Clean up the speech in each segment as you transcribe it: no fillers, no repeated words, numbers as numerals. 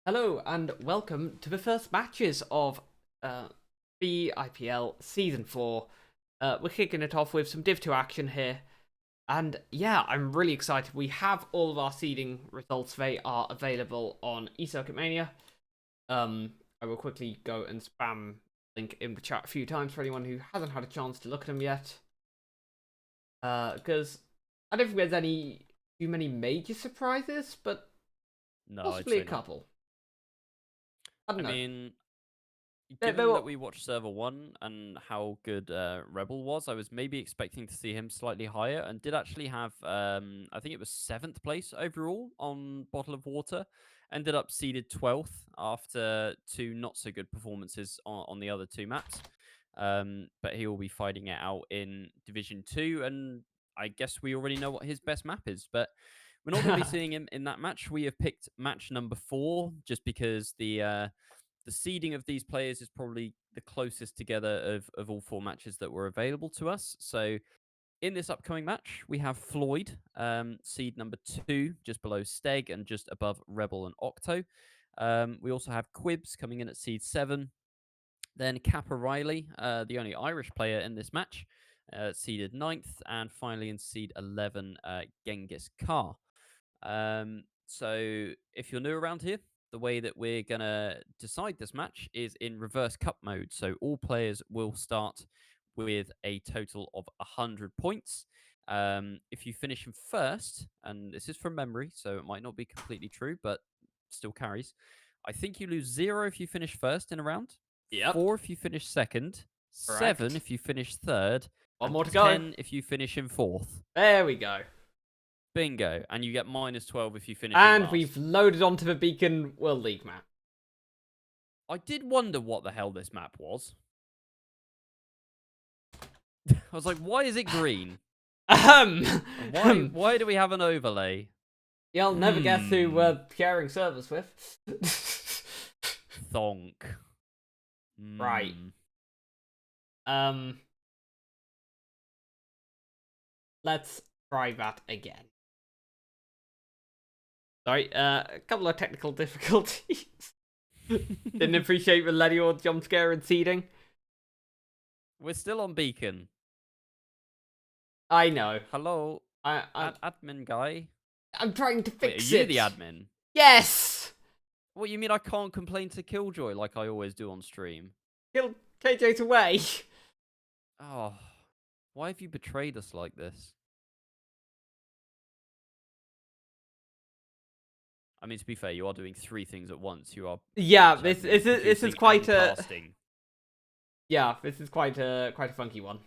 Hello and welcome to the first matches of BIPL Season 4. We're kicking it off with some Div 2 action here. And yeah, I'm really excited. We have all of our seeding results. They are available on eCircuit Mania. I will quickly go and spam link in the chat a few times for anyone who hasn't had a chance to look at them yet. Because I don't think there's too many major surprises, but No, possibly I'd a say not. couple. I don't I know. mean, They given were, that we watched Server 1 and how good Rebel was, I was maybe expecting to see him slightly higher and did actually have, I think it was 7th place overall on Bottle of Water. Ended up seeded 12th after two not so good performances on the other two maps. But he will be fighting it out in Division 2, and I guess we already know what his best map is, but we're not going to be seeing him in that match. We have picked match number 4 just because the seeding of these players is probably the closest together of all 4 matches that were available to us. So in this upcoming match, we have Floyd, seed number 2, just below Steg and just above Rebel and Octo. We also have Quibz coming in at seed 7. Then KappaRiley, the only Irish player in this match, seeded 9th. And finally in seed 11, Genghis Khan. So if you're new around here, the way that we're going to decide this match is in reverse cup mode. So all players will start with a total of 100 points. If you finish in first, and this is from memory, so it might not be completely true, but still carries. I think you lose 0 if you finish first in a round, Yep. 4 if you finish second, 7 Correct. if you finish third, One and more to go. 10 if you finish in fourth. There we go. Bingo. And you get minus 12 if you finish in And last. we've loaded onto the Beacon World League map. I did wonder what the hell this map was. I was like, why is it green? Ahem. Why do we have an overlay? You'll never guess who we're sharing servers with. Thonk. Right. Let's try that again. Sorry, a couple of technical difficulties. Didn't appreciate the Ledior jump scare and seeding. We're still on Beacon. I know. Hello, I'm admin guy. I'm trying to Wait, are fix you it. the admin? Yes! What, you mean I can't complain to Killjoy like I always do on stream? Kill KJ's away. Oh, why have you betrayed us like this? I mean, to be fair, you are doing 3 things at once. You are Yeah, Twitch this admin, this is producing, quite and a casting. yeah. This is quite a funky one.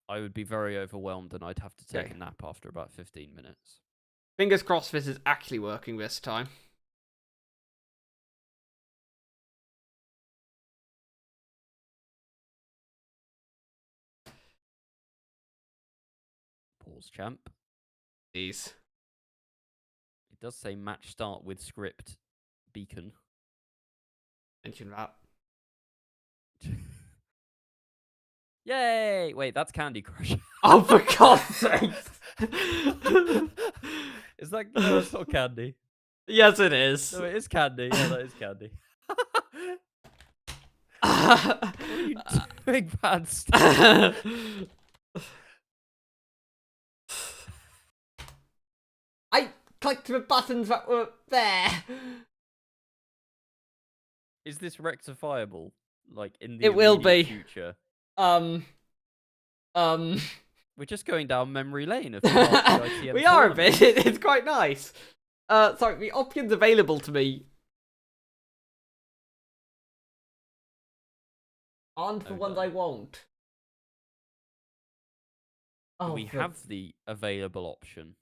I would be very overwhelmed and I'd have to take Okay. a nap after about 15 minutes. Fingers crossed this is actually working this time. Pause, champ. Please. It does say match start with script beacon. Mention that. Yay! Wait, that's Candy Crush. Oh, for God's sake! Is that... No, it's not Candy. Yes, it is. No, it is Candy. Yeah, that is Candy. What are you doing, bad stuff? I clicked the buttons that were there. Is this rectifiable? Like, in the It will immediate be. future? We're just going down memory lane. We are a bit. It's quite nice. Sorry, the options available to me aren't the ones I want. Do we have the available option?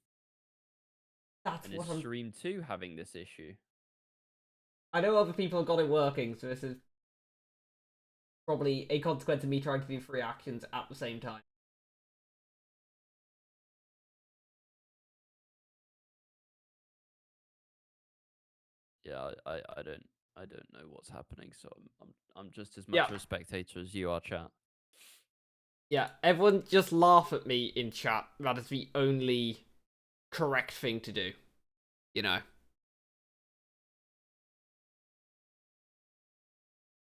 That's and what is Stream 2 having this issue? I know other people have got it working, so this is probably a consequence of me trying to do 3 actions at the same time. Yeah, I don't know what's happening, so I'm just as much of a spectator as you are, chat. Yeah, everyone just laugh at me in chat. That is the only correct thing to do. You know.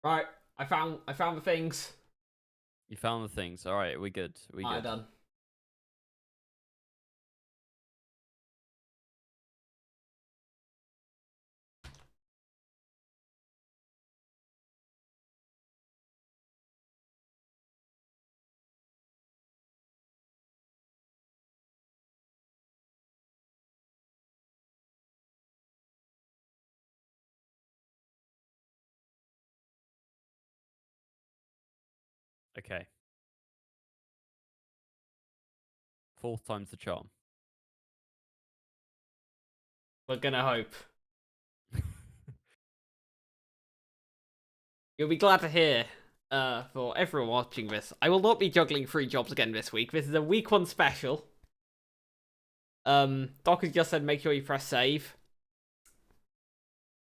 Right, I found the things. You found the things. All right, we good. We good. Done. Okay. Fourth time's the charm. We're gonna hope. You'll be glad to hear, for everyone watching this, I will not be juggling 3 jobs again this week. This is a week 1 special. Doc has just said make sure you press save.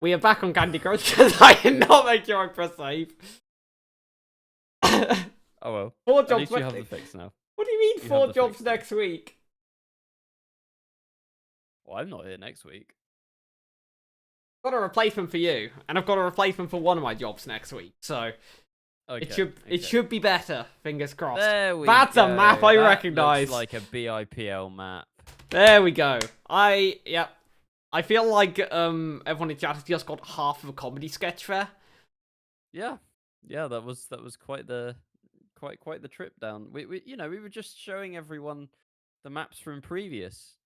We are back on Candy Crush because I did not make sure I press save. Oh well. 4 At jobs least you have the fix now. What do you mean You 4 have the jobs fix now. next week? Well, I'm not here next week. I've got a replacement for you, and I've got a replacement for one of my jobs next week, so Okay. it should be better. Fingers crossed. There we That's go. a map I That recognise. looks like a BIPL map. There we go. I feel like everyone in chat has just got half of a comedy sketch there. Yeah. Yeah, that was quite the trip down. We we were just showing everyone the maps from previous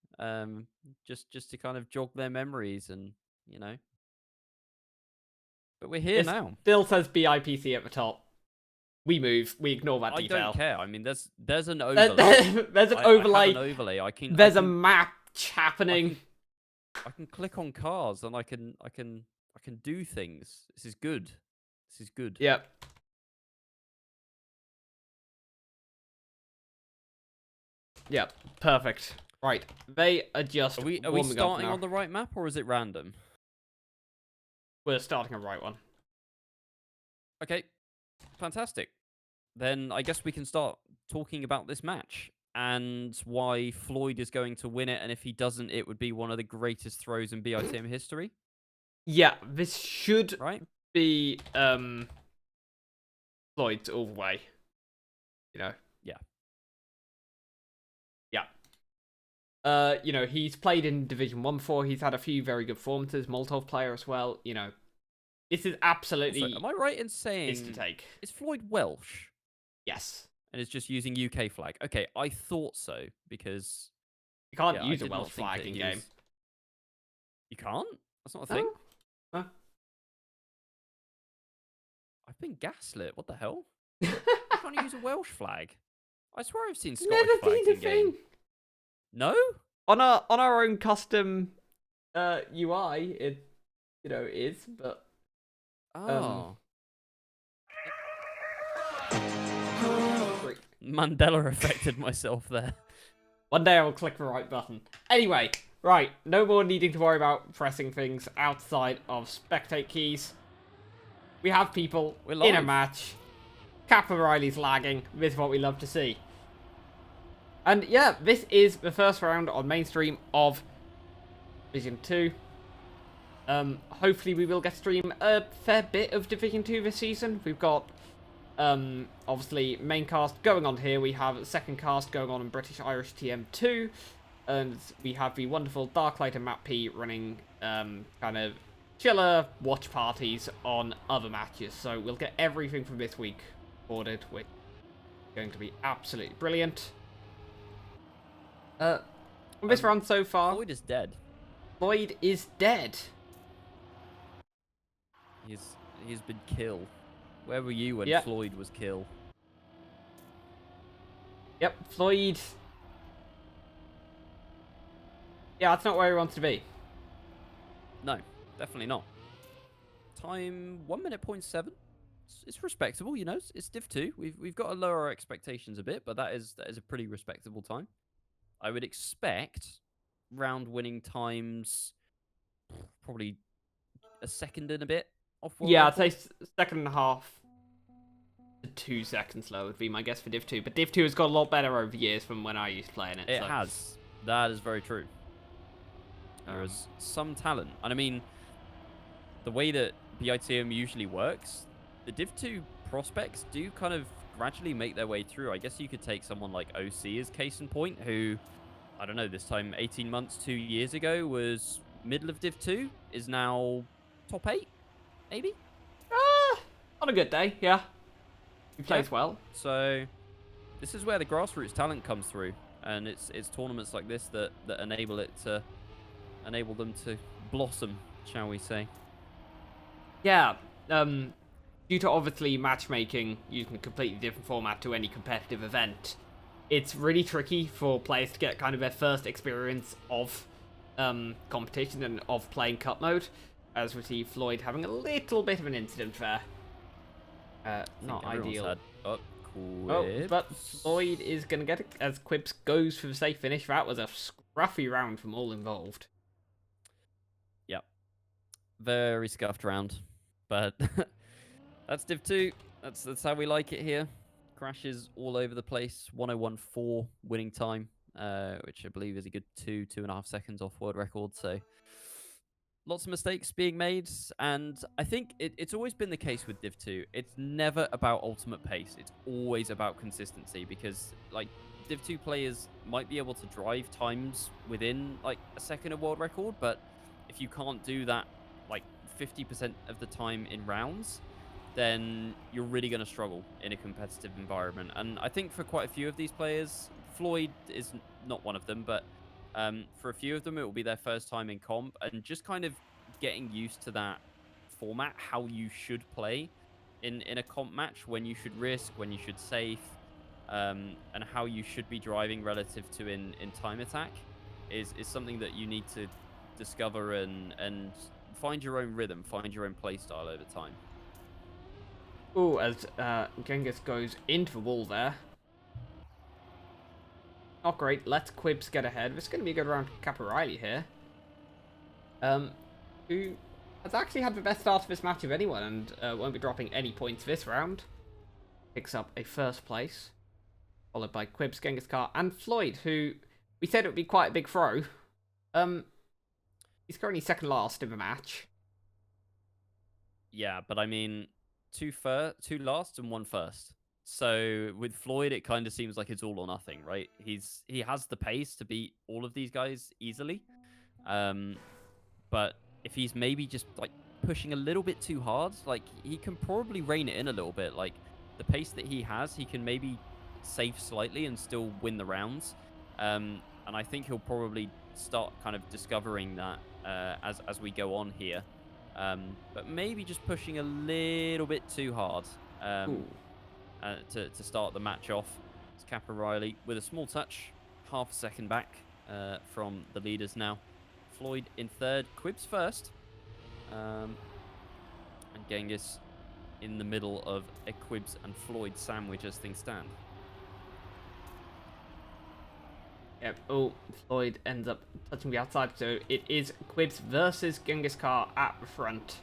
just to kind of jog their memories and, But we're here It now. still says BIPC at the top. We move. We ignore that I detail. don't care. I mean, there's an overlay. There's an I overlay. have an overlay. There's a map happening. I can click on cars and I can do things. This is good. This is good. Yep. Yep. Perfect. Right. They are just. Are we warming up starting now. on the right map or is it random? We're starting on the right one. Okay. Fantastic. Then I guess we can start talking about this match and why Floyd is going to win it, and if he doesn't, it would be one of the greatest throws in BITM history. Yeah, this should Right? be Floyd's all the way. Yeah. Yeah. He's played in Division 1 before. He's had a few very good performances. Molotov player as well. This is absolutely Also, am I right in saying his to take. is Floyd Welsh? Yes. And it's just using UK flag. Okay, I thought so because You can't I use a did not Welsh think flag that in he game. was- You can't? That's not a thing. No. I've been gaslit. What the hell? You can't use a Welsh flag. I swear I've seen Scottish Never flags been a in game. thing. No? On our own custom UI, it is, but Oh. Mandela affected myself there. one day I will click the right button. Anyway, right, no more needing to worry about pressing things outside of spectate keys. We have people We're in a live. match. KappaRiley's lagging. This is what we love to see. And yeah, this is the first round on mainstream of Division 2. Hopefully we will get to stream a fair bit of Division 2 this season. We've got obviously main cast going on here. We have second cast going on in British Irish TM2, and we have the wonderful Darklight and Map P running kind of chiller watch parties on other matches. So we'll get everything from this week ordered, which is going to be absolutely brilliant. On this round so far, Floyd is dead. Floyd is dead. He's been killed. Where were you when Yep. Floyd was killed? Yep, Floyd. Yeah, that's not where he wants to be. No, definitely not. Time 1:07. It's respectable, It's Div 2. We've got to lower our expectations a bit, but that is a pretty respectable time. I would expect round winning times probably a second and a bit off. Yeah, I'd say second and a half to 2 seconds low would be my guess for Div 2. But Div 2 has got a lot better over the years from when I used to playing it. It so. has. That is very true. There is some talent. And I mean, the way that BITM usually works, the Div 2 prospects do kind of gradually make their way through. I guess you could take someone like OC as case in point, who, I don't know, this time 18 months, 2 years ago was middle of Div 2, is now top 8, maybe? On a good day, yeah. He Yeah. plays well. So this is where the grassroots talent comes through. And it's tournaments like this that enable them to blossom, shall we say. Yeah, due to obviously matchmaking using a completely different format to any competitive event, it's really tricky for players to get kind of their first experience of competition and of playing cup mode, as we see Floyd having a little bit of an incident there. I think Not everyone's ideal. had Oh, but Quibz. Floyd is going to get it as Quibz goes for the safe finish. That was a scruffy round from all involved. Yep. Very scuffed round. But that's Div 2. That's how we like it here. Crashes all over the place. 101.4 winning time, which I believe is a good 2.5 seconds off world record. So lots of mistakes being made, and I think it's always been the case with Div 2. It's never about ultimate pace. It's always about consistency, because like Div 2 players might be able to drive times within like a second of world record, but if you can't do that like 50% of the time in rounds, then you're really going to struggle in a competitive environment. And I think for quite a few of these players, Floyd is not one of them, but for a few of them, it will be their first time in comp, and just kind of getting used to that format, how you should play in a comp match, when you should risk, when you should safe, and how you should be driving relative to in time attack is something that you need to discover and find your own rhythm, find your own play style over time. Ooh, as Genghis goes into the wall there. Not great. Let's Quibz get ahead. This is going to be a good round for KappaRiley here. Who has actually had the best start of this match of anyone and won't be dropping any points this round. Picks up a first place. Followed by Quibz, Genghis Khan, and Floyd, who we said it would be quite a big throw. He's currently second last in the match. Yeah, but I mean, two last and one first. So with Floyd, it kind of seems like it's all or nothing, right? He has the pace to beat all of these guys easily. Um, but if he's maybe just like pushing a little bit too hard, like he can probably rein it in a little bit. Like the pace that he has, he can maybe save slightly and still win the rounds. And I think he'll probably start kind of discovering that as we go on here. But maybe just pushing a little bit too hard Ooh. to start the match off. It's KappaRiley with a small touch, half a second back from the leaders now. Floyd in third, Quibz first, and Genghis in the middle of a Quibz and Floyd sandwich as things stand. Yep. Oh, Floyd ends up touching the outside, so it is Quibz versus Genghis Khan at the front.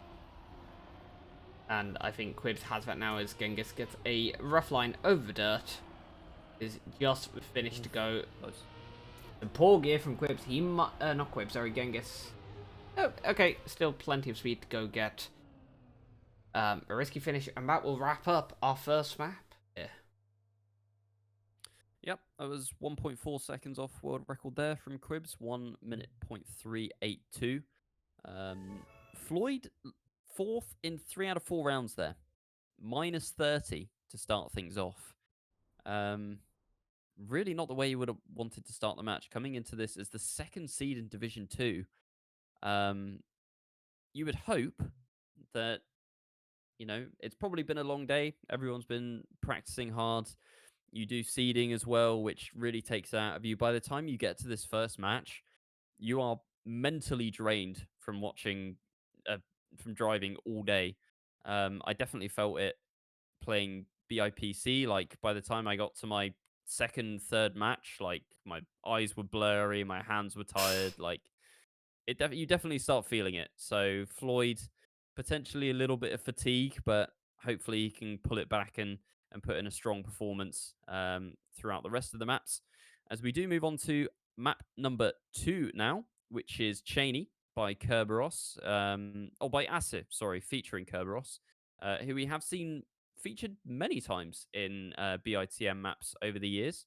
And I think Quibz has that now as Genghis gets a rough line over the dirt. Is just finished to go. Close. The poor gear from Quibz. He not Quibz, sorry, Genghis. Oh, okay, still plenty of speed to go get a risky finish, and that will wrap up our first map. Yeah. Yep, that was 1.4 seconds off world record there from Quibz, 1 minute 0.382. Floyd, fourth in 3 out of 4 rounds there. Minus 30 to start things off. Really not the way you would have wanted to start the match. Coming into this as the second seed in Division 2, you would hope that, it's probably been a long day. Everyone's been practicing hard. You do seeding as well, which really takes out of you. By the time you get to this first match, you are mentally drained from watching, from driving all day. I definitely felt it playing BIPC. Like by the time I got to my second, third match, like my eyes were blurry, my hands were tired. Like you definitely start feeling it. So Floyd, potentially a little bit of fatigue, but hopefully he can pull it back and put in a strong performance throughout the rest of the maps. As we do move on to map number 2 now, which is Cheney by Kerberos, by Asif, sorry, featuring Kerberos. who we have seen featured many times in BITM maps over the years.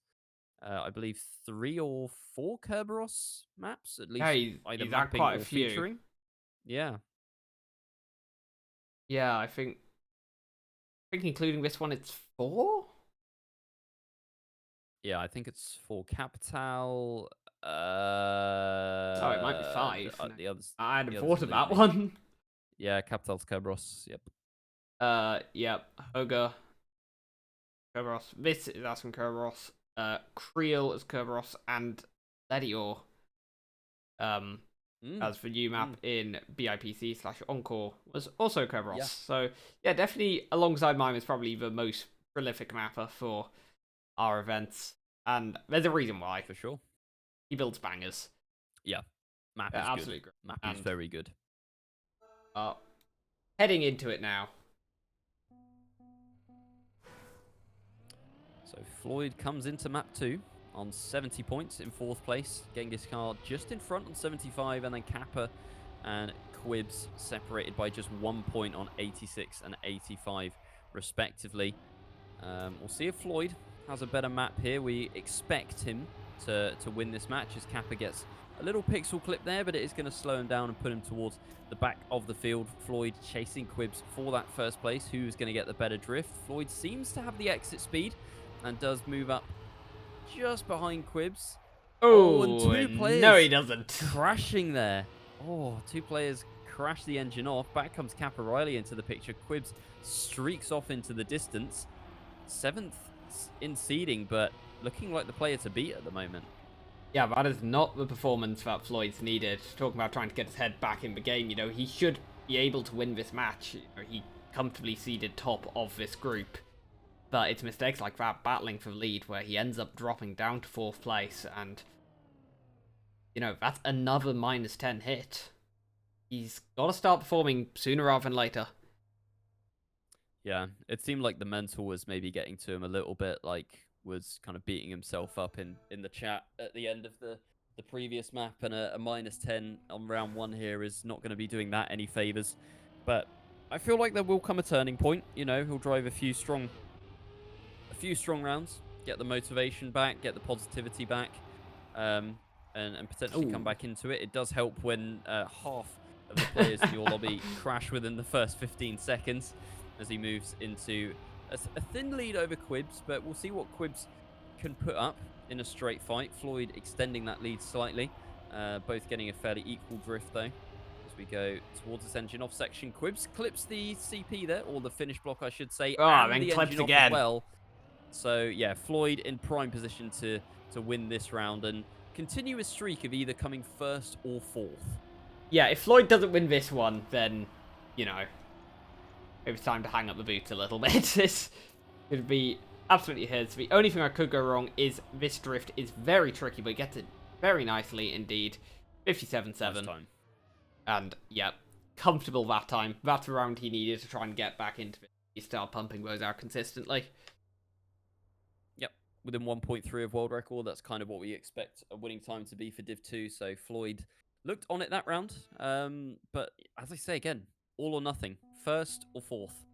I believe 3 or 4 Kerberos maps, at Yeah, least either he's had mapping quite a or few. featuring. Yeah. Yeah, I think including this one, it's 4. Yeah, I think it's for Capital. Oh, it might be 5. No, The others, I hadn't the others thought of elude that me. one. Yeah, Capital's Kerberos. Yep. Yep. Hoga, Kerberos. This is asking Kerberos. Creel is Kerberos, and Ledior. Um, Mm, as the new map mm, in BIPC/Encore was also Kerberos. yeah, So yeah, definitely alongside mine is probably the most prolific mapper for our events, and there's a reason why. for sure. He builds bangers. Yeah, map is good. Absolutely great. Map is And very good. uh, heading into it now. So Floyd comes into map 2 on 70 points in 4th place. Genghis Khan just in front on 75, and then Kappa and Quibz separated by just 1 point on 86 and 85 respectively. We'll see if Floyd has a better map here. We expect him to win this match as Kappa gets a little pixel clip there, but it is going to slow him down and put him towards the back of the field. Floyd chasing Quibz for that first place. Who's going to get the better drift? Floyd seems to have the exit speed and does move up just behind Quibz. Oh, and 2 players no, he doesn't. crashing there. Oh, 2 players crash the engine off. Back comes KappaRiley into the picture. Quibz streaks off into the distance. 7th in seeding, but looking like the player to beat at the moment. Yeah, that is not the performance that Floyd's needed. Talking about trying to get his head back in the game, he should be able to win this match. He comfortably seeded top of this group. But it's mistakes like that battling for the lead where he ends up dropping down to 4th place, and that's another -10 hit. He's got to start performing sooner rather than later. Yeah, it seemed like the mental was maybe getting to him a little bit, like was kind of beating himself up in the chat at the end of the previous map, and a -10 on round 1 here is not going to be doing that any favors. But I feel like there will come a turning point. He'll drive a few strong rounds, get the motivation back, get the positivity back, and potentially come back into it. It does help when half of the players in your lobby crash within the first 15 seconds as he moves into a thin lead over Quibz, but we'll see what Quibz can put up in a straight fight. Floyd extending that lead slightly, both getting a fairly equal drift though. As we go towards this engine off section, Quibz clips the CP there, or the finish block I should say, and then the clips engine off again. as well. So yeah, Floyd in prime position to win this round and continue his streak of either coming 1st or 4th. Yeah, if Floyd doesn't win this one, then, maybe it's time to hang up the boots a little bit. It's going to be absolutely his. The only thing I could go wrong is this drift is very tricky, but he gets it very nicely indeed. 57-7. Nice time. And, yeah, comfortable that time. That's the round he needed to try and get back into it. He started pumping those out consistently. Yep, within 1.3 of world record. That's kind of what we expect a winning time to be for Div 2. So Floyd looked on it that round. But as I say again, all or nothing. 1st or 4th.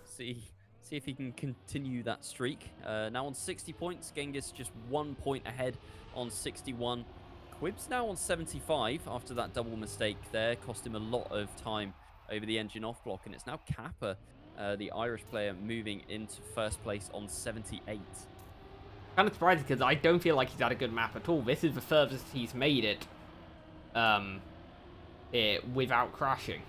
See if he can continue that streak. Now on 60 points. Genghis just 1 point ahead on 61. Quibz now on 75 after that double mistake there. Cost him a lot of time over the engine off block. And it's now Kappa, the Irish player, moving into 1st place on 78. Kind of surprising because I don't feel like he's had a good map at all. This is the furthest he's made it without crashing.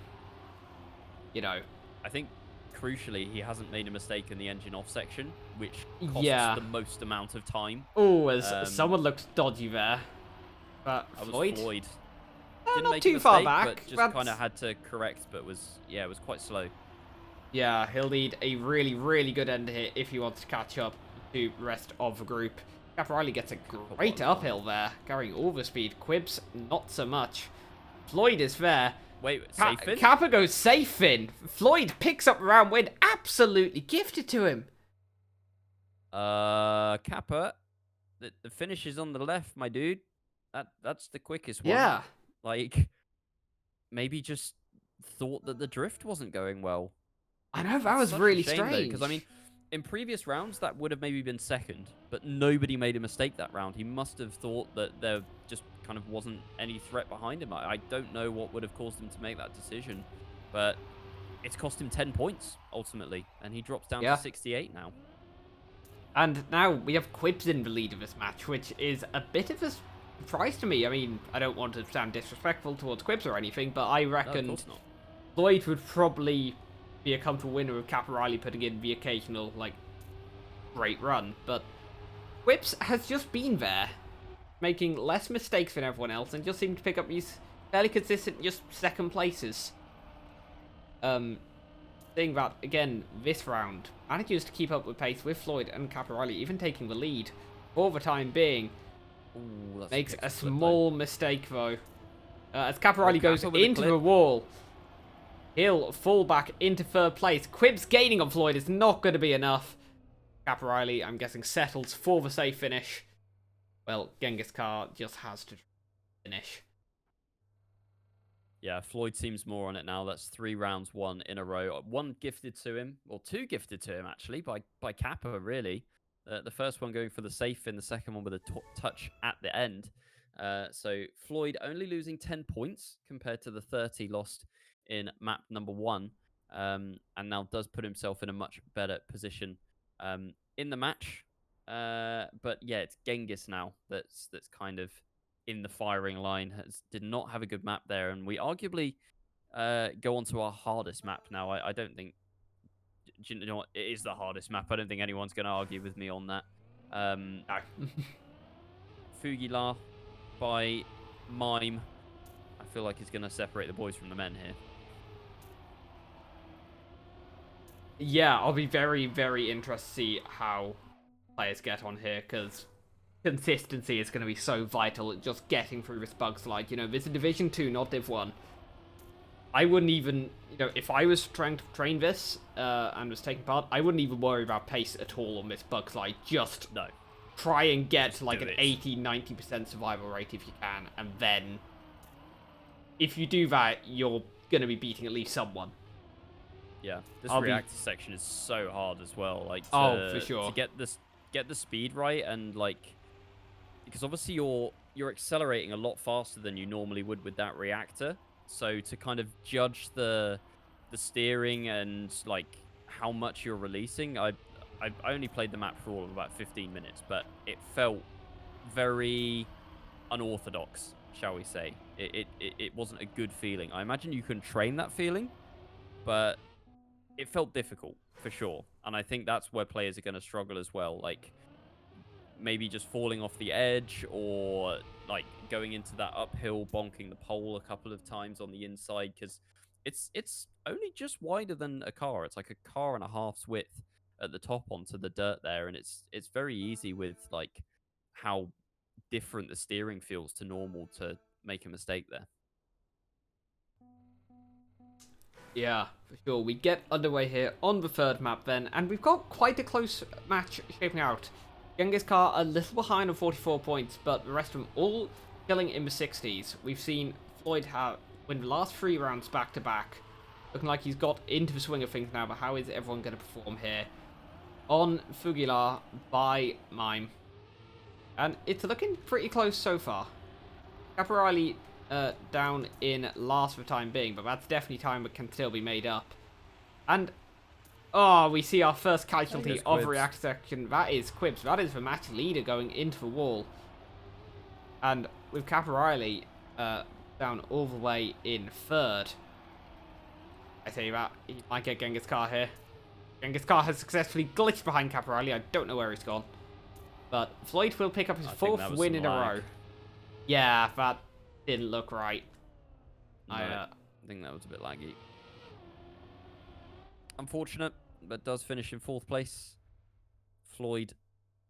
I think crucially he hasn't made a mistake in the engine off section, which costs the most amount of time. Oh, someone looks dodgy there. But that Floyd? was Floyd. Didn't not make too a mistake, far back, but just that's... kind of had to correct, but it was quite slow. Yeah, he'll need a really, really good end here if he wants to catch up to the rest of the group. KappaRiley gets a great uphill there, carrying all the speed. Quibz, not so much. Floyd is there. Wait, safe in? Kappa goes safe in. Floyd picks up the round win. Absolutely gifted to him. Kappa, the finish is on the left, my dude. That's the quickest one. Yeah. Like, maybe just thought that the drift wasn't going well. I know, that It's was such a really shame, though, strange. because, I mean, in previous rounds, that would have maybe been second, but nobody made a mistake that round. He must have thought that there just kind of wasn't any threat behind him. I don't know what would have caused him to make that decision, but it's cost him 10 points, ultimately, and he drops down to Yeah. 68 now. And now we have Quibz in the lead of this match, which is a bit of a surprise to me. I mean, I don't want to sound disrespectful towards Quibz or anything, but I No, of reckon course not. Floyd would probably be a comfortable winner with KappaRiley putting in the occasional, like, great run. But Quibz has just been there, making less mistakes than everyone else, and just seemed to pick up these fairly consistent, just second places. Seeing that, again, this round, manages to keep up with pace with Floyd and KappaRiley, even taking the lead for the time being. Ooh, that's Makes a flip, small mistake, though. As Oh, KappaRiley goes Kappa with a into the clip. wall. He'll fall back into third place. Quibz gaining on Floyd is not going to be enough. KappaRiley, I'm guessing, settles for the safe finish. Well, Genghis Khan just has to finish. Yeah, Floyd seems more on it now. That's 3 rounds won in a row. One gifted to him, or 2 gifted to him, actually, by Kappa, really. The first one going for the safe in, the second one with a touch at the end. So Floyd only losing 10 points compared to the 30 lost in map number 1. And now does put himself in a much better position in the match. But yeah, it's Genghis now that's kind of in the firing line. Did not have a good map there, and we arguably go on to our hardest map now. I don't think, do you know what, it is the hardest map. I don't think anyone's going to argue with me on that. No. Fugila by Mime, I feel like he's going to separate the boys from the men here. Yeah, I'll be very, very interested to see how players get on here, because consistency is going to be so vital at just getting through this bug slide. You know, this is Division 2, not Div 1. I wouldn't even, you know, if I was trying to train this and was taking part, I wouldn't even worry about pace at all on this bug slide. Just No. try and get like do an it. 80-90% survival rate if you can, and then if you do that, you're going to be beating at least someone. Yeah, this I'll be- reactor section is so hard as well. Like, Oh, for sure. to get the speed right, and like, because obviously you're accelerating a lot faster than you normally would with that reactor. So to kind of judge the steering and like how much you're releasing, I only played the map for all of about 15 minutes, but it felt very unorthodox, shall we say. It wasn't a good feeling. I imagine you can train that feeling, but it felt difficult for sure. And I think that's where players are going to struggle as well. Like, maybe just falling off the edge, or like going into that uphill, bonking the pole a couple of times on the inside, because it's only just wider than a car. It's like a car and a half's width at the top onto the dirt there, and it's very easy with like how different the steering feels to normal to make a mistake there. Yeah, for sure. We get underway here on the third map then, and we've got quite a close match shaping out. Genghis Khan a little behind on 44 points, but the rest of them all killing in the 60s. We've seen Floyd win the last 3 rounds back to back. Looking like he's got into the swing of things now, but how is everyone going to perform here? On Fugila by Mime. And it's looking pretty close so far. KappaRiley down in last for the time being, but that's definitely time that can still be made up. And, oh, we see our first casualty of Quibz. reactor section. That is Quibz. That is the match leader going into the wall. And with KappaRiley down all the way in third. I tell you that, he might get Genghis Khan here. Genghis Khan has successfully glitched behind KappaRiley. I don't know where he's gone. But Floyd will pick up his 4th win in a row. Yeah, that didn't look right. No, I think that was a bit laggy. Unfortunate, but does finish in 4th place. Floyd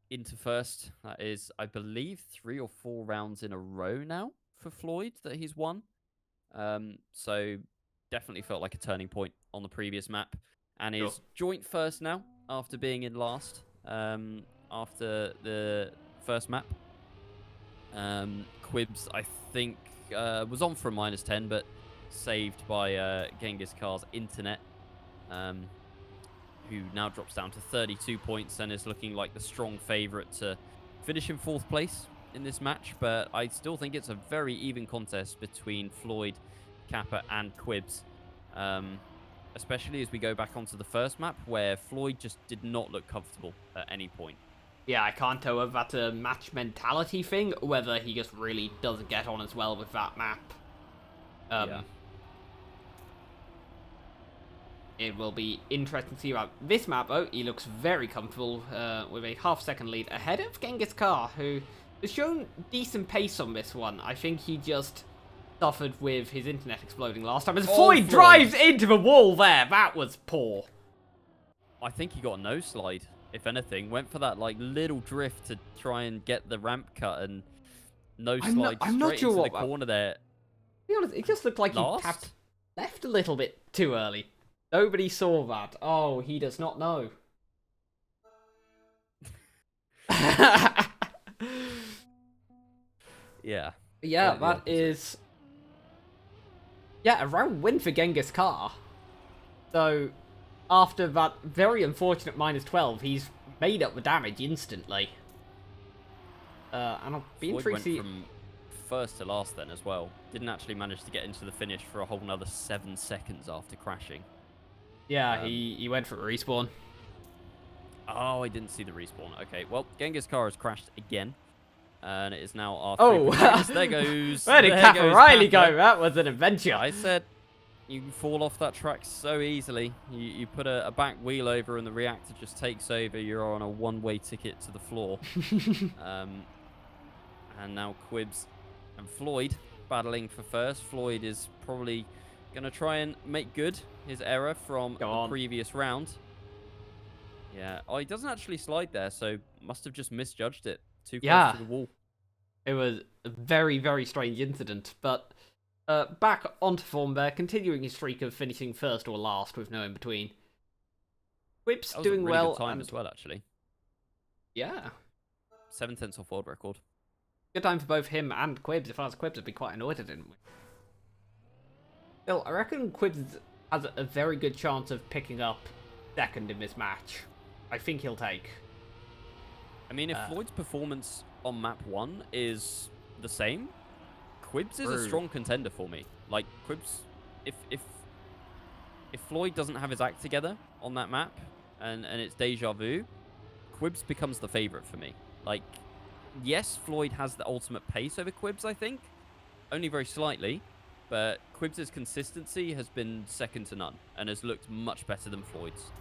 into first. That is, I believe, 3 or 4 rounds in a row now for Floyd that he's won. So definitely felt like a turning point on the previous map. And is joint first now after being in last after the first map. Quibz, I think, was on for a -10, but saved by Genghis Khan's internet. who now drops down to 32 points and is looking like the strong favourite to finish in 4th place in this match. But I still think it's a very even contest between Floyd, Kappa, and Quibz. Especially as we go back onto the first map, where Floyd just did not look comfortable at any point. Yeah, I can't tell whether that's a match mentality thing, or whether he just really doesn't get on as well with that map. Yeah. It will be interesting to see about this map, though. He looks very comfortable with a half-second lead ahead of Genghis Khan, who has shown decent pace on this one. I think he just suffered with his internet exploding last time. As Floyd drives into the wall there. That was poor. I think he got a nose slide, if anything. Went for that like little drift to try and get the ramp cut and nose slide straight into the corner there. To be honest, it just looked like he tapped left a little bit too early. Nobody saw that. Oh, he does not know. Yeah. Yeah, that is... Yeah, a round win for Genghis Khan. So, after that very unfortunate -12, he's made up the damage instantly. And I'll be intrigued to see... from first to last then as well. Didn't actually manage to get into the finish for a whole nother 7 seconds after crashing. Yeah, he went for a respawn. Oh, I didn't see the respawn. Okay, well, Genghis Khan has crashed again. And it is now our... Oh! There goes... Where did KappaRiley go? That was an adventure. I said you can fall off that track so easily. You put a back wheel over and the reactor just takes over. You're on a one-way ticket to the floor. And now Quibz and Floyd battling for first. Floyd is probably going to try and make good his error from the previous round. Yeah. Oh, he doesn't actually slide there, so must have just misjudged it. Too close to the wall. It was a very, very strange incident, but back onto form there, continuing his streak of finishing first or last with no in between. Quibz doing well. Good time as well, actually. Yeah. 7/10 off world record. Good time for both him and Quibz. If I was Quibz, I'd be quite annoyed I didn't win. Still, I reckon Quibz has a very good chance of picking up second in this match. I think he'll take. I mean, if Floyd's performance on map 1 is the same, Quibz is a strong contender for me. Like, Quibz, if Floyd doesn't have his act together on that map, and it's deja vu, Quibz becomes the favorite for me. Like, yes, Floyd has the ultimate pace over Quibz, I think, only very slightly, but Quibz's consistency has been second to none, and has looked much better than Floyd's.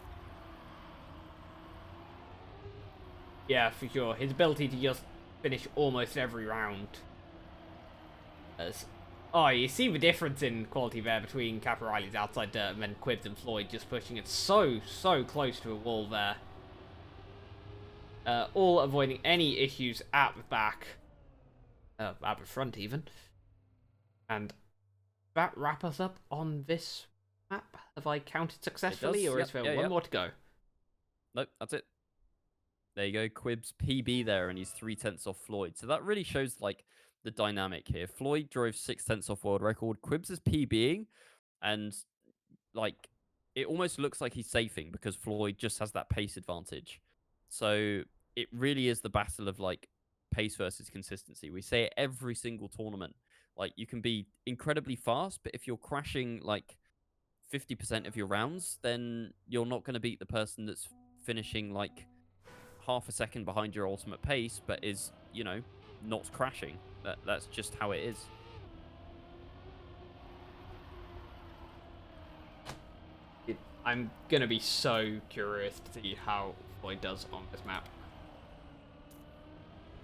Yeah, for sure. His ability to just finish almost every round. Oh, you see the difference in quality there between KappaRiley's outside dirt and then Quibz and Floyd just pushing it so close to a wall there. All avoiding any issues at the back. At the front, even. And that wrap us up on this map. Have I counted successfully, or is there one more to go? Nope, that's it. There you go, Quibz PB there, and he's 3/10 off Floyd. So that really shows, like, the dynamic here. Floyd drove 6/10 off world record. Quibz is PBing, and, like, it almost looks like he's safing because Floyd just has that pace advantage. So it really is the battle of, like, pace versus consistency. We say it every single tournament. Like, you can be incredibly fast, but if you're crashing, like, 50% of your rounds, then you're not going to beat the person that's finishing, like, half a second behind your ultimate pace, but is, you know, not crashing. That's just how it is. I'm gonna be so curious to see how Floyd does on this map.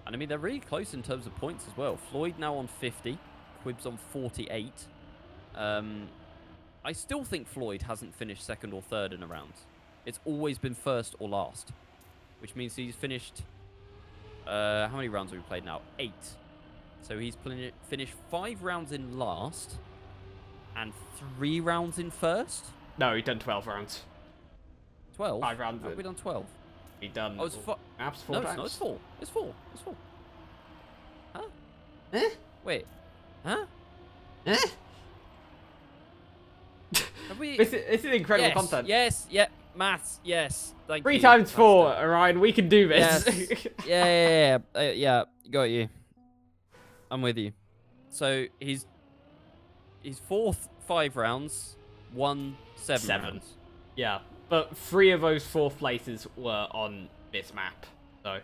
And I mean, they're really close in terms of points as well. Floyd now on 50, Quibz on 48. I still think Floyd hasn't finished second or third in a round. It's always been first or last, which means he's finished... how many rounds have we played now? 8. So he's finished 5 rounds in last and 3 rounds in first? No, he's done 12 rounds. 12? 5 rounds. Have we done 12? He done... Oh, it's maps 4 no, times. No, it's 4. It's 4. It's 4. Huh? Eh? Wait. Huh? Eh? Have we? This is incredible Yes, content. yes, yeah. Maths, yes. Thank you. 3 times 4, Fantastic. Orion. We can do this. Yes. Yeah. Got you. I'm with you. So he's fourth 5 rounds, won 7 7. rounds. Yeah, but 3 of those 4th places were on this map. So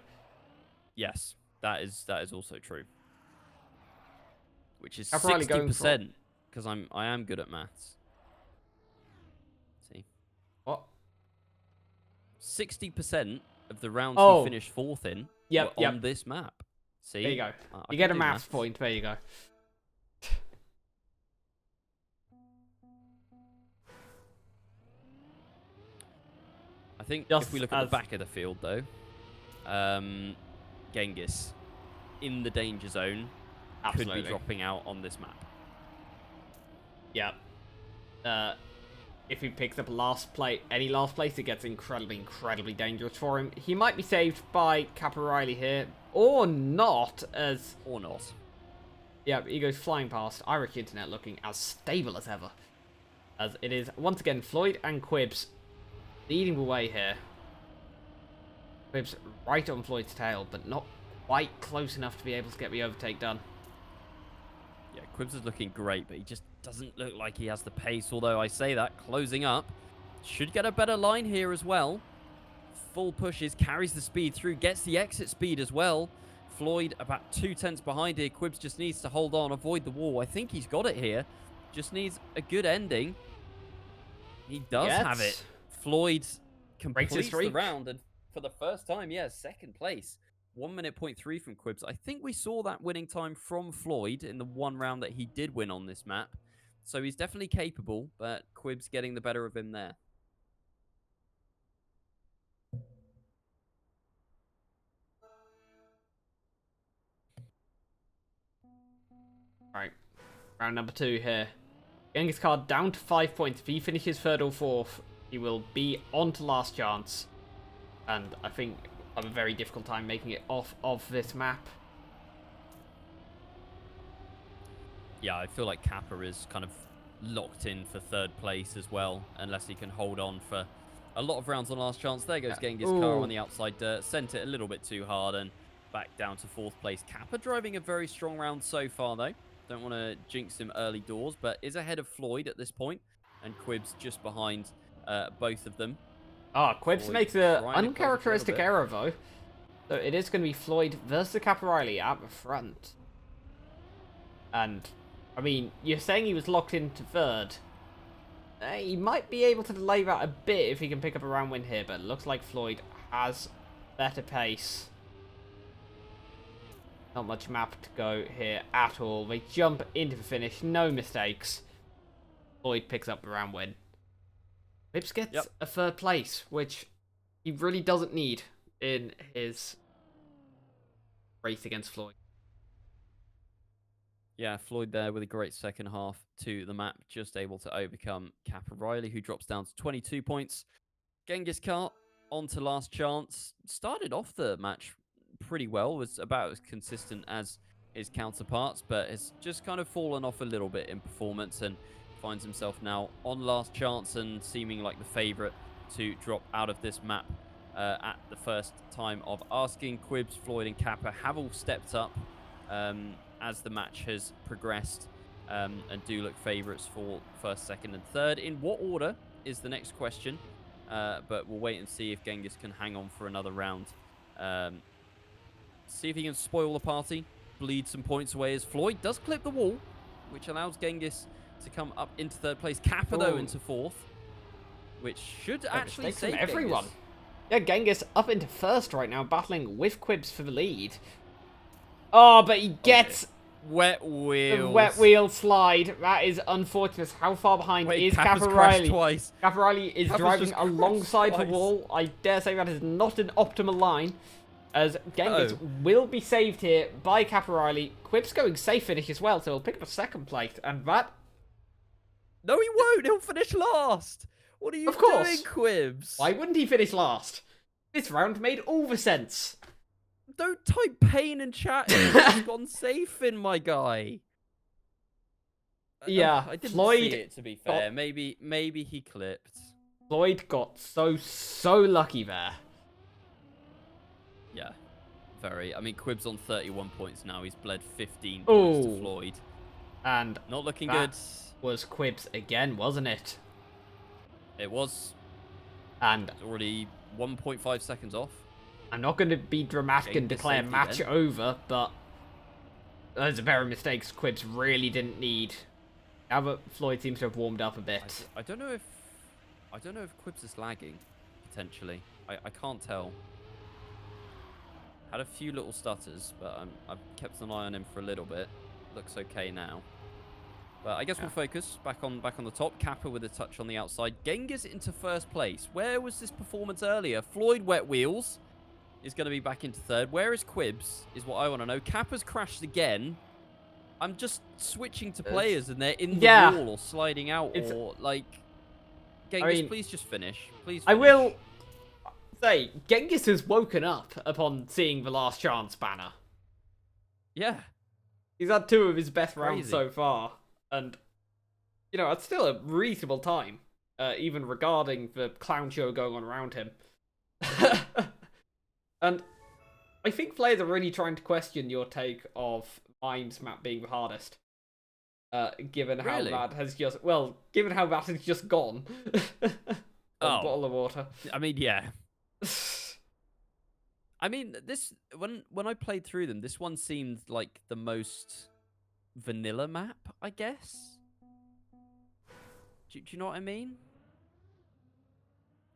Yes, that is also true. Which is KappaRiley going for 60%, because I am good at maths. See, what? 60% of the rounds Oh. he finished 4th in Yep, were on this map. See, There you go. I You can get a do maths maths. point. There you go. I think Just if we look at the back of the field, though, Genghis in the danger zone Absolutely. could be dropping out on this map. Yeah. If he picks up any last place, it gets incredibly dangerous for him. He might be saved by KappaRiley here, or not, as... Or not. Yeah, he goes flying past. Irish internet looking as stable as ever. As it is, once again, Floyd and Quibz leading the way here. Quibz right on Floyd's tail, but not quite close enough to be able to get the overtake done. Yeah, Quibz is looking great, but he just doesn't look like he has the pace. Although I say that, closing up. Should get a better line here as well. Full pushes, carries the speed through, gets the exit speed as well. Floyd about 2 tenths behind here. Quibz just needs to hold on, avoid the wall. I think he's got it here. Just needs a good ending. He does have it. Floyd completes the round, and for the first time, yeah, 2nd place. 1 minute point 3 from Quibz. I think we saw that winning time from Floyd in the one round that he did win on this map. So he's definitely capable, but Quibz getting the better of him there. Right, round number 2 here. Genghis Khan down to 5 points. If he finishes 3rd or 4th, he will be on to last chance. And I think I have a very difficult time making it off of this map. Yeah, I feel like Kappa is kind of locked in for 3rd place as well, unless he can hold on for a lot of rounds on last chance. There goes Genghis Khan on the outside dirt. Sent it a little bit too hard and back down to 4th place. Kappa driving a very strong round so far, though. Don't want to jinx him early doors, but is ahead of Floyd at this point, and Quibz just behind both of them. Quibz makes an uncharacteristic error, though. So it is going to be Floyd versus KappaRiley at the front. And, I mean, you're saying he was locked into 3rd. He might be able to delay that a bit if he can pick up a round win here, but it looks like Floyd has better pace. Not much map to go here at all. They jump into the finish, no mistakes. Floyd picks up the round win. Quibz gets a 3rd place, which he really doesn't need in his race against Floyd. Yeah, Floyd there with a great 2nd half to the map, just able to overcome KappaRiley, who drops down to 22 points. Genghis Khan on to last chance. Started off the match pretty well, was about as consistent as his counterparts, but has just kind of fallen off a little bit in performance and finds himself now on last chance and seeming like the favourite to drop out of this map at the first time of asking. Quibz, Floyd and Kappa have all stepped up as the match has progressed and do look favourites for 1st, 2nd and 3rd. In what order is the next question, but we'll wait and see if Genghis can hang on for another round. See if he can spoil the party, bleed some points away as Floyd does clip the wall, which allows Genghis to come up into 3rd place. Kappa, though, into 4th, which should actually save everyone. Genghis. Yeah, Genghis up into 1st right now, battling with Quibz for the lead. Oh, but he gets wet wheels. the wet wheel slide. That is unfortunate. How far behind is Kappa's crashed KappaRiley? twice. KappaRiley is Kappa's driving just alongside crashed the wall. I dare say that is not an optimal line, as Genghis will be saved here by KappaRiley. Quibz going safe finish as well, so he'll pick up a 2nd place, and that... No, he won't. He'll finish last. What are you doing, Quibz? Why wouldn't he finish last? This round made all the sense. Don't type pain in chat. He's gone safe in, my guy. Yeah, I didn't see Floyd it, to be got fair. Maybe he clipped. Floyd got so lucky there. Yeah, very. I mean, Quibz on 31 points now. He's bled 15 points to Oh, Floyd. and Not looking that good. was Quibz again, wasn't it? It was. And It's already 1.5 seconds off. I'm not going to be dramatic and Genghis declare saved match again. over, but those are very mistakes Quibz really didn't need. However, Floyd seems to have warmed up a bit. I don't know if Quibz is lagging, potentially. I can't tell. Had a few little stutters, but I've kept an eye on him for a little bit. Looks okay now. But I guess we'll focus back on the top. Kappa with a touch on the outside. Genghis into first place. Where was this performance earlier? Floyd wet wheels is going to be back into third. Where is Quibz is what I want to know. Kappa's crashed again. I'm just switching to players and they're in the wall or sliding out or like... Genghis, please just finish. Please finish. I will say, Genghis has woken up upon seeing the last chance banner. Yeah. He's had 2 of his best rounds so far. And, you know, it's still a reasonable time. Even regarding the clown show going on around him. And I think players are really trying to question your take of Mimes map being the hardest. Given how that has just... Well, given how that has just gone. On Bottle of Water. I mean, yeah. I mean, this... When I played through them, this one seemed like the most... vanilla map, I guess. Do you know what I mean?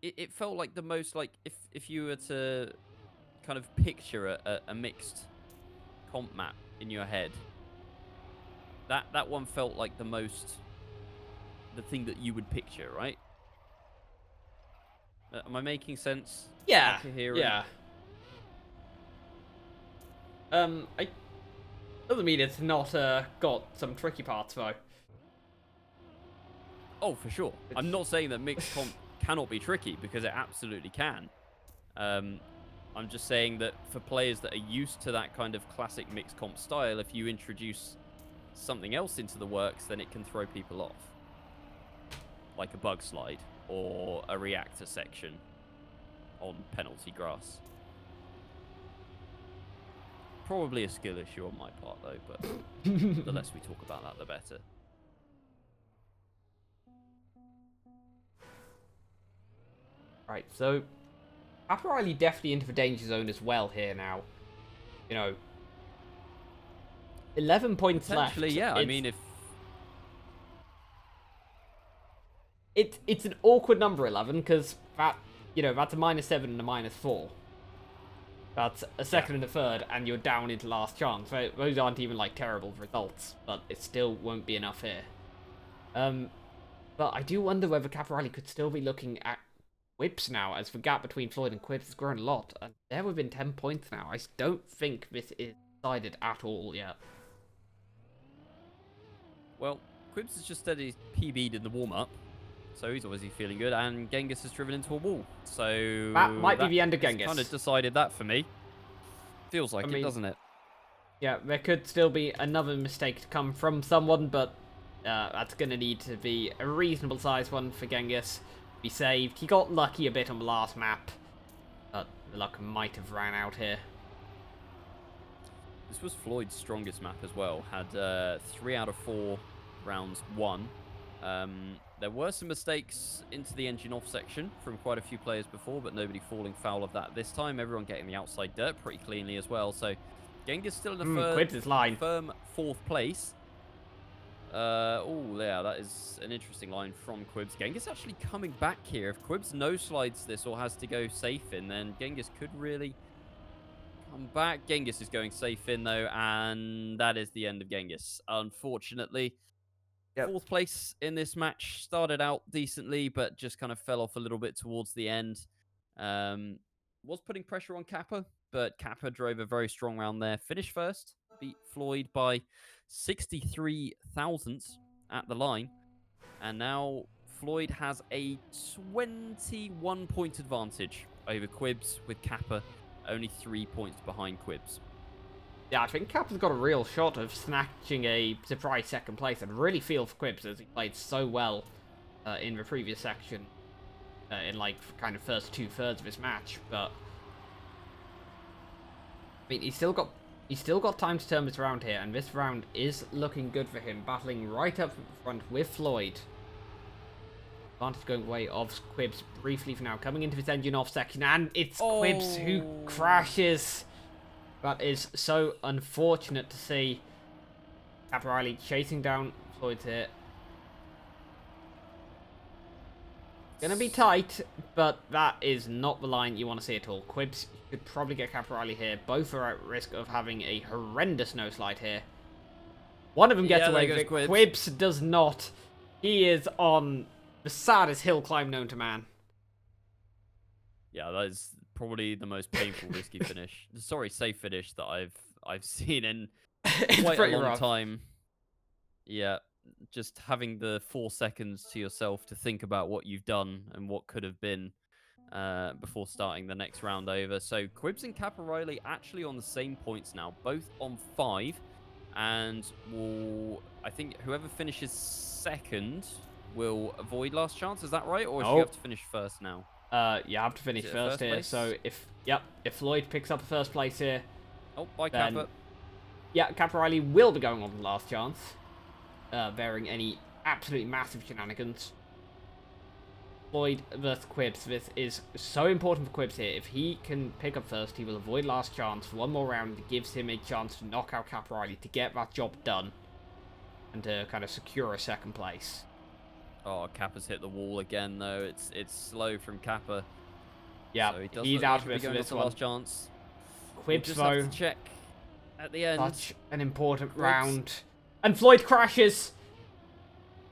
It felt like the most, like, if you were to kind of picture a mixed comp map in your head, that one felt like the most, the thing that you would picture, right? Am I making sense? Yeah, yeah. Doesn't mean it's not got some tricky parts though. Oh, for sure. I'm not saying that mixed comp cannot be tricky, because it absolutely can. I'm just saying that for players that are used to that kind of classic mixed comp style, if you introduce something else into the works, then it can throw people off. Like a bug slide or a reactor section on penalty grass. Probably a skill issue on my part, though, but the less we talk about that, the better. Right, so KappaRiley definitely into the danger zone as well here now. You know, 11 points left. Yeah. I mean, if it's an awkward number 11 because that, you know, that's a -7 and a -4. That's a second and a third, and you're down into last chance. Those aren't even like terrible results, but it still won't be enough here. But I do wonder whether KappaRiley could still be looking at Quibz now, as the gap between Floyd and Quibz has grown a lot, and they're within 10 points now. I don't think this is decided at all yet. Well, Quibz has just steady PB'd in the warm-up, so he's obviously feeling good, and Genghis has driven into a wall. So that might be the end of Genghis. Kind of decided that for me. Feels like it, doesn't it? Yeah, there could still be another mistake to come from someone, but that's going to need to be a reasonable sized one for Genghis. Be saved. He got lucky a bit on the last map, but the luck might have ran out here. This was Floyd's strongest map as well. Had 3 out of 4 rounds won. There were some mistakes into the engine off section from quite a few players before, but nobody falling foul of that this time. Everyone getting the outside dirt pretty cleanly as well. So Genghis still in the firm 4th place. Oh, yeah, that is an interesting line from Quibz. Genghis actually coming back here. If Quibz no-slides this or has to go safe in, then Genghis could really come back. Genghis is going safe in, though, and that is the end of Genghis, unfortunately. Yep. 4th place in this match. Started out decently, but just kind of fell off a little bit towards the end. Was putting pressure on Kappa, but Kappa drove a very strong round there. Finished first. Beat Floyd by 63 thousandths at the line. And now Floyd has a 21-point advantage over Quibz, with Kappa only 3 points behind Quibz. Yeah, I think Kappa's got a real shot of snatching a surprise second place. And really feel for Quibz as he played so well in the previous section. In like kind of first 2/3 of his match, but I mean he's still got time to turn this around here, and this round is looking good for him, battling right up front with Floyd. Advantage going away of Quibz briefly for now, coming into this engine off section, and it's Quibz who crashes. That is so unfortunate to see. KappaRiley chasing down Floyd here. Gonna be tight, but that is not the line you want to see at all. Quibz should probably get KappaRiley here. Both are at risk of having a horrendous no slide here. One of them gets away with it. Quibz does not. He is on the saddest hill climb known to man. Yeah, that is probably the most painful risky finish. Sorry, safe finish that I've seen in quite a long time. Yeah. Just having the 4 seconds to yourself to think about what you've done and what could have been before starting the next round over. So Quibz and KappaRiley actually on the same points now, both on 5, and I think whoever finishes second will avoid last chance. Is that right, or does she have to finish first now? You have to finish first here. Place? So if Floyd picks up first place here, by Kappa. Yeah, KappaRiley will be going on the last chance. Bearing any absolutely massive shenanigans. Floyd versus Quibz. This is so important for Quibz here. If he can pick up first, he will avoid last chance for one more round. It gives him a chance to knock out KappaRiley to get that job done and to kind of secure a second place. Oh, Kappa's hit the wall again, though. It's slow from Kappa. Yeah, so he's out of it for this one. Last chance. Quibz, though, have to check at the end. Such an important round. And Floyd crashes.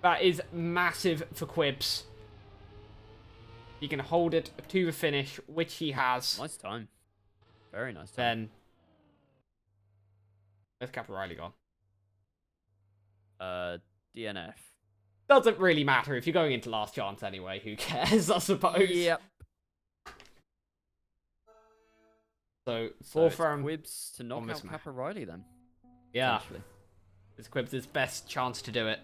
That is massive for Quibz. He can hold it to the finish, which he has. Nice time. Very nice time. Then, where's KappaRiley gone? DNF. Doesn't really matter if you're going into last chance anyway. Who cares, I suppose. Yep. So, fourth round. Quibz to knock out KappaRiley then. Yeah. It's Quibz' best chance to do it.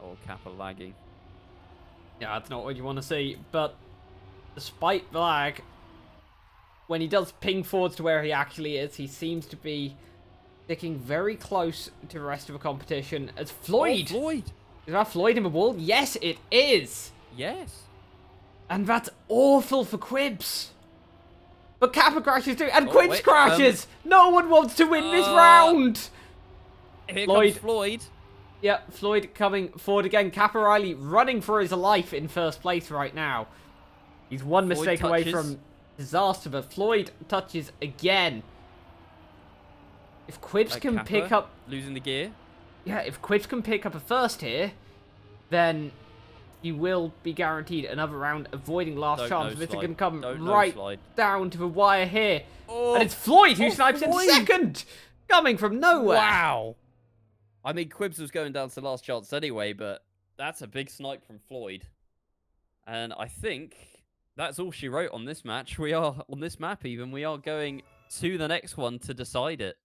Oh, Kappa lagging. Yeah, that's not what you want to see. But despite the lag, when he does ping forwards to where he actually is, he seems to be sticking very close to the rest of the competition. As Floyd! Oh, Floyd! Is that Floyd in the wall? Yes, it is! Yes. And that's awful for Quibz. But Kappa crashes too, and Quibz crashes! No one wants to win this round! Here comes Floyd. Yeah, Floyd coming forward again. KappaRiley running for his life in first place right now. He's one mistake away from disaster, but Floyd touches again. If Quibz can pick up... losing the gear. Yeah, if Quibz can pick up a first here, then he will be guaranteed another round, avoiding last chance. This is going to come right down to the wire here. Oh, and it's Floyd who snipes in second! Coming from nowhere. Wow. I mean, Quibz was going down to last chance anyway, but that's a big snipe from Floyd. And I think that's all she wrote on this match. We are, on this map even, we are going to the next one to decide it.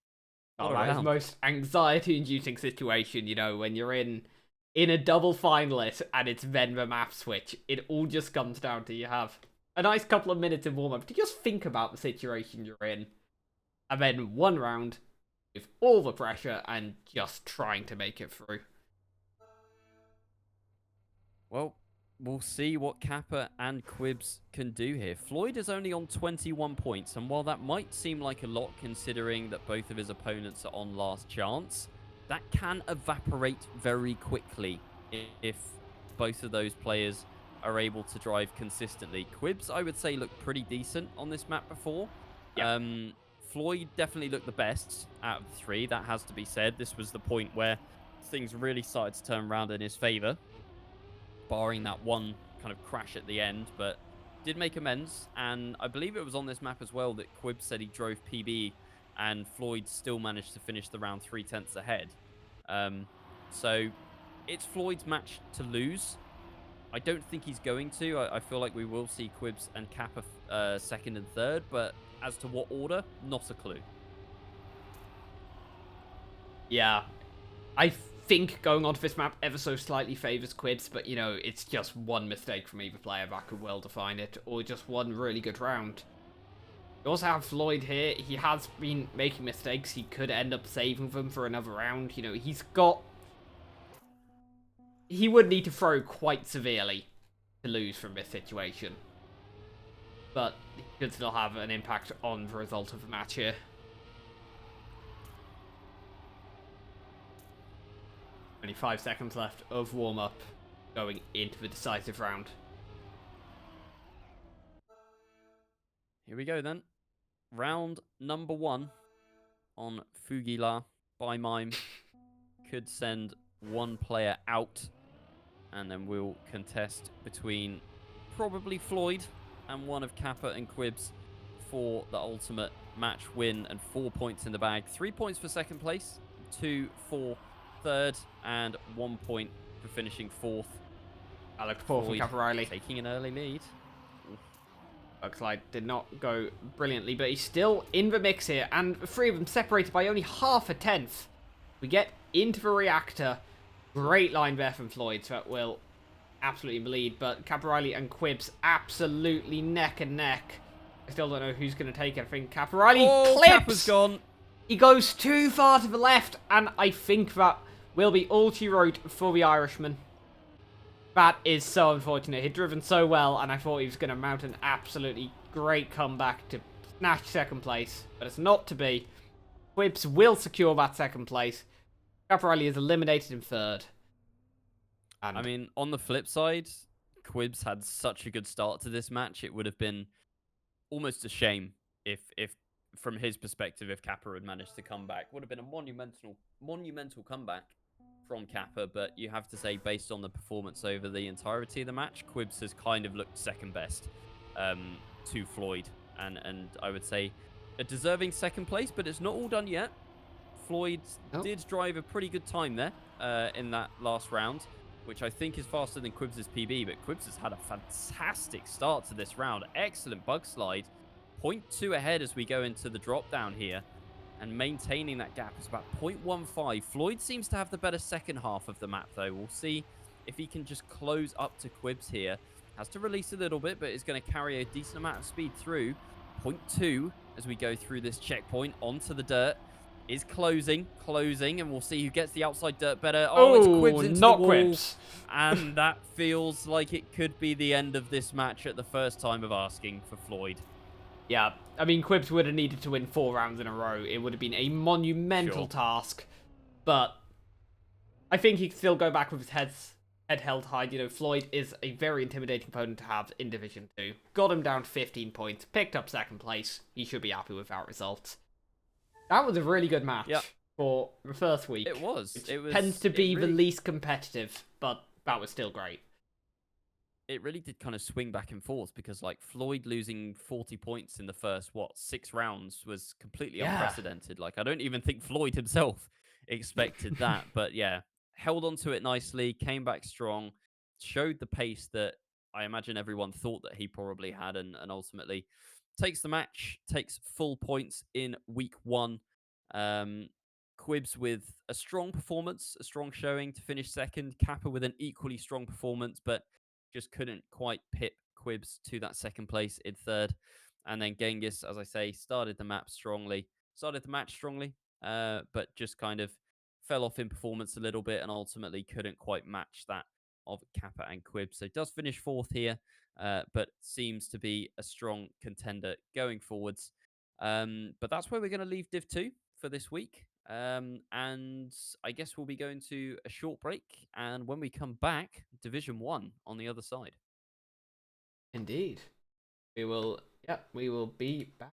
Oh, that is the most anxiety-inducing situation, you know, when you're in a double finalist and it's then the map switch. It all just comes down to you have a nice couple of minutes in warm-up to just think about the situation you're in. And then one round with all the pressure and just trying to make it through. Well, we'll see what Kappa and Quibz can do here. Floyd is only on 21 points, and while that might seem like a lot considering that both of his opponents are on last chance, that can evaporate very quickly if both of those players are able to drive consistently. Quibz, I would say, looked pretty decent on this map before. Yep. Floyd definitely looked the best out of the three, that has to be said. This was the point where things really started to turn around in his favor, barring that one kind of crash at the end, but did make amends. And I believe it was on this map as well that Quibz said he drove PB and Floyd still managed to finish the round 3/10 ahead. So it's Floyd's match to lose. I don't think he's going to. I feel like we will see Quibz and Kappa second and third, but as to what order, not a clue. Yeah, I think going onto this map ever so slightly favors Quibz, but you know, it's just one mistake from either player that could well define it, or just one really good round. You also have Floyd here. He has been making mistakes. He could end up saving them for another round. You know, he would need to throw quite severely to lose from this situation. But he could still have an impact on the result of the match here. Only 5 seconds left of warm-up going into the decisive round. Here we go then. Round number 1 on Fugila by Mime. Could send one player out, and then we'll contest between probably Floyd and one of Kappa and Quibz for the ultimate match win and 4 points in the bag. 3 points for second place, 2 for third, and 1 point for finishing fourth. Alex Paul from KappaRiley taking an early lead. Slide did not go brilliantly, but he's still in the mix here, and the three of them separated by only half a tenth. We get into the reactor. Great line there from Floyd, so it will absolutely bleed, but KappaRiley and Quibz absolutely neck and neck. I still don't know who's going to take it. I think KappaRiley clips! Kappa's gone. He goes too far to the left, and I think that will be all she wrote for the Irishman. That is so unfortunate. He'd driven so well, and I thought he was going to mount an absolutely great comeback to snatch second place, but it's not to be. Quibz will secure that second place. KappaRiley is eliminated in third. And I mean, on the flip side, Quibz had such a good start to this match. It would have been almost a shame if from his perspective, if Kappa had managed to come back. Would have been a monumental comeback from Kappa, but you have to say, based on the performance over the entirety of the match, Quibz has kind of looked second best to Floyd, and I would say a deserving second place, but it's not all done yet. Floyd did drive a pretty good time there in that last round, which I think is faster than Quibz's PB, but Quibz has had a fantastic start to this round. Excellent bug slide. 0.2 ahead as we go into the drop down here, and maintaining that gap is about 0.15. Floyd seems to have the better second half of the map, though. We'll see if he can just close up to Quibz here. Has to release a little bit, but is going to carry a decent amount of speed through. 0.2 as we go through this checkpoint onto the dirt. Is closing, and we'll see who gets the outside dirt better. Oh, it's Quibz into the wall. Quibz. And that feels like it could be the end of this match at the first time of asking for Floyd. Yeah, I mean, Quibz would have needed to win 4 rounds in a row. It would have been a monumental task. But I think he can still go back with his head held high. You know, Floyd is a very intimidating opponent to have in Division 2. Got him down to 15 points, picked up second place. He should be happy with that result. That was a really good match for the first week. It was. Tends to be the least competitive, but that was still great. It really did kind of swing back and forth because, like, Floyd losing 40 points in the first, 6 rounds was completely unprecedented. Like, I don't even think Floyd himself expected that. But, yeah, held on to it nicely, came back strong, showed the pace that I imagine everyone thought that he probably had, and ultimately takes the match, takes full points in week 1. Quibz with a strong performance, a strong showing to finish second. Kappa with an equally strong performance, but just couldn't quite pip Quibz to that second place in third. And then Genghis, as I say, started the match strongly, but just kind of fell off in performance a little bit and ultimately couldn't quite match that of Kappa and Quibz. So does finish fourth here, but seems to be a strong contender going forwards. But that's where we're going to leave Div 2 for this week. And I guess we'll be going to a short break. And when we come back, Division 1 on the other side. Indeed. We will be back.